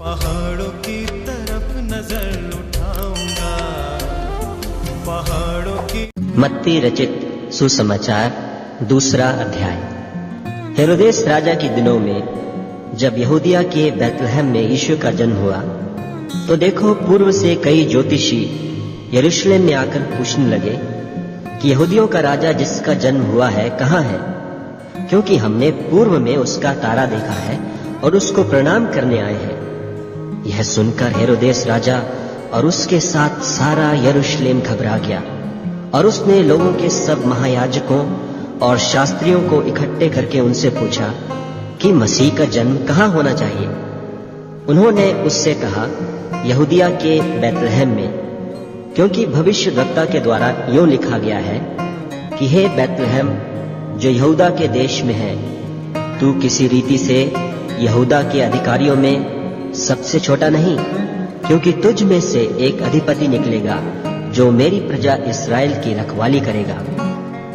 पहाड़ों की तरफ नजर उठाऊंगा, पहाड़ों की। मत्ती रचित सुसमाचार 2 अध्याय। हेरोदेस राजा के दिनों में जब यहूदिया के बैतलहम में यीशु का जन्म हुआ, तो देखो पूर्व से कई ज्योतिषी यरूशलेम में आकर पूछने लगे कि यहूदियों का राजा जिसका जन्म हुआ है कहाँ है, क्योंकि हमने पूर्व में उसका तारा देखा है और उसको प्रणाम करने आए हैं। यह सुनकर हेरोदेस राजा और उसके साथ सारा यरूशलेम घबरा गया, और उसने लोगों के सब महायाजकों और शास्त्रियों को इकट्ठे करके उनसे पूछा कि मसीह का जन्म कहाँ होना चाहिए। उन्होंने उससे कहा, यहूदिया के बैतलहम में, क्योंकि भविष्यद्वक्ता के द्वारा यूं लिखा गया है कि हे बैतलहम जो यहूदा के देश में है, तू किसी रीति से यहूदा के अधिकारियों में सबसे छोटा नहीं, क्योंकि तुझ में से एक अधिपति निकलेगा जो मेरी प्रजा इस्राएल की रखवाली करेगा।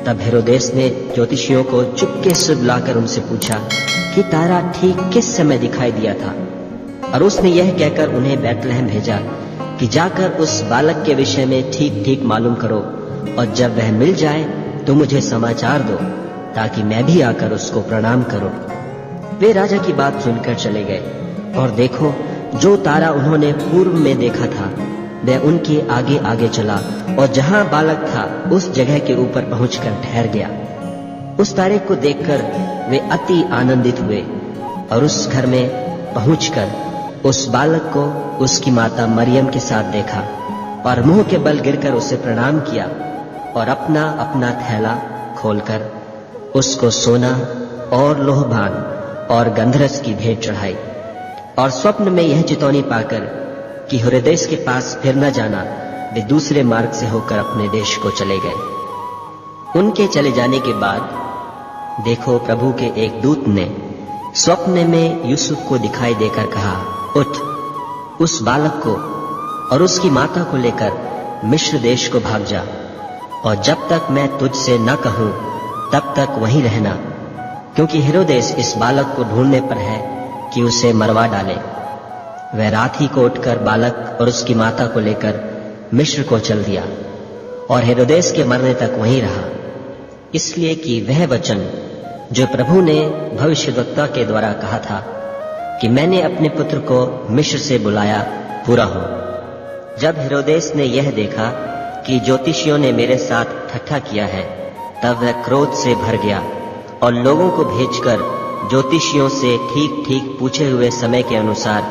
तब हेरोदेस ने ज्योतिषियों को चुपके से बुलाकर उनसे पूछा कि तारा ठीक किस समय दिखाई दिया था, और उसने यह कहकर उन्हें बैतलहम भेजा कि जाकर उस बालक के विषय में ठीक ठीक मालूम करो, और जब वह मिल जाए तो मुझे समाचार दो, ताकि मैं भी आकर उसको प्रणाम करूं। वे राजा की बात सुनकर चले गए, और देखो जो तारा उन्होंने पूर्व में देखा था वह उनके आगे आगे चला, और जहां बालक था उस जगह के ऊपर पहुंचकर ठहर गया। उस तारे को देखकर वे अति आनंदित हुए, और उस घर में पहुंचकर उस बालक को उसकी माता मरियम के साथ देखा, और मुंह के बल गिरकर उसे प्रणाम किया, और अपना अपना थैला खोलकर उसको सोना और लोहभान और गंधरस की भेंट चढ़ाई। और स्वप्न में यह चितौनी पाकर कि हेरोदेस के पास फिर न जाना, वे दूसरे मार्ग से होकर अपने देश को चले गए। उनके चले जाने के बाद देखो प्रभु के एक दूत ने स्वप्न में यूसुफ को दिखाई देकर कहा, उठ, उस बालक को और उसकी माता को लेकर मिस्र देश को भाग जा, और जब तक मैं तुझसे न कहूं तब तक वहीं रहना, क्योंकि हेरोदेस इस बालक को ढूंढने पर है कि उसे मरवा डाले। वह रात ही को उठकर बालक और उसकी माता को लेकर मिस्र को चल दिया, और हेरोदेस के मरने तक वहीं रहा, इसलिए कि वह वचन जो प्रभु ने भविष्यद्वक्ता के द्वारा कहा था कि मैंने अपने पुत्र को मिस्र से बुलाया, पूरा हो। जब हेरोदेस ने यह देखा कि ज्योतिषियों ने मेरे साथ ठट्ठा किया है, तब वह क्रोध से भर गया, और लोगों को भेजकर ज्योतिषियों से ठीक ठीक पूछे हुए समय के अनुसार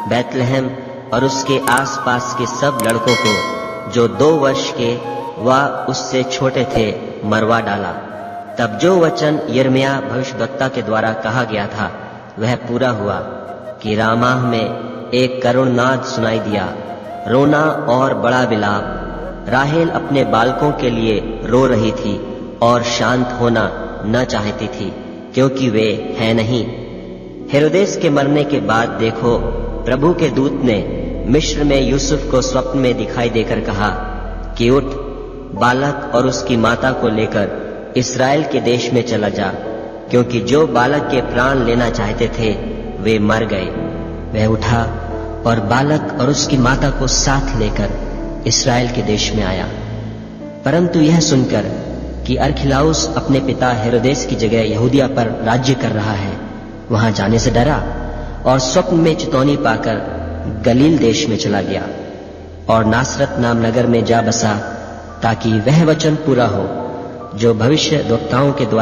बैतलहम और उसके आसपास के सब लड़कों को जो 2 वर्ष के व उससे छोटे थे मरवा डाला। तब जो वचन यिर्मयाह भविष्यद्वक्ता के द्वारा कहा गया था वह पूरा हुआ कि रामाह में एक करुणनाद सुनाई दिया, रोना और बड़ा विलाप। राहेल अपने बालकों के लिए रो रही थी और शांत होना न चाहती थी, क्योंकि वे हैं नहीं। हेरोदेस के मरने के बाद देखो प्रभु के दूत ने मिस्र में यूसुफ को स्वप्न में दिखाई देकर कहा कि उठ, बालक और उसकी माता को लेकर इस्राएल के देश में चला जा, क्योंकि जो बालक के प्राण लेना चाहते थे वे मर गए। वह उठा और बालक और उसकी माता को साथ लेकर इस्राएल के देश में आया। परंतु यह सुनकर कि अरखिलाउस अपने पिता हेरोदेस की जगह यहूदिया पर राज्य कर रहा है, वहां जाने से डरा, और स्वप्न में चितौनी पाकर गलील देश में चला गया, और नासरत नाम नगर में जा बसा, ताकि वह वचन पूरा हो जो भविष्यद्वक्ताओं के द्वारा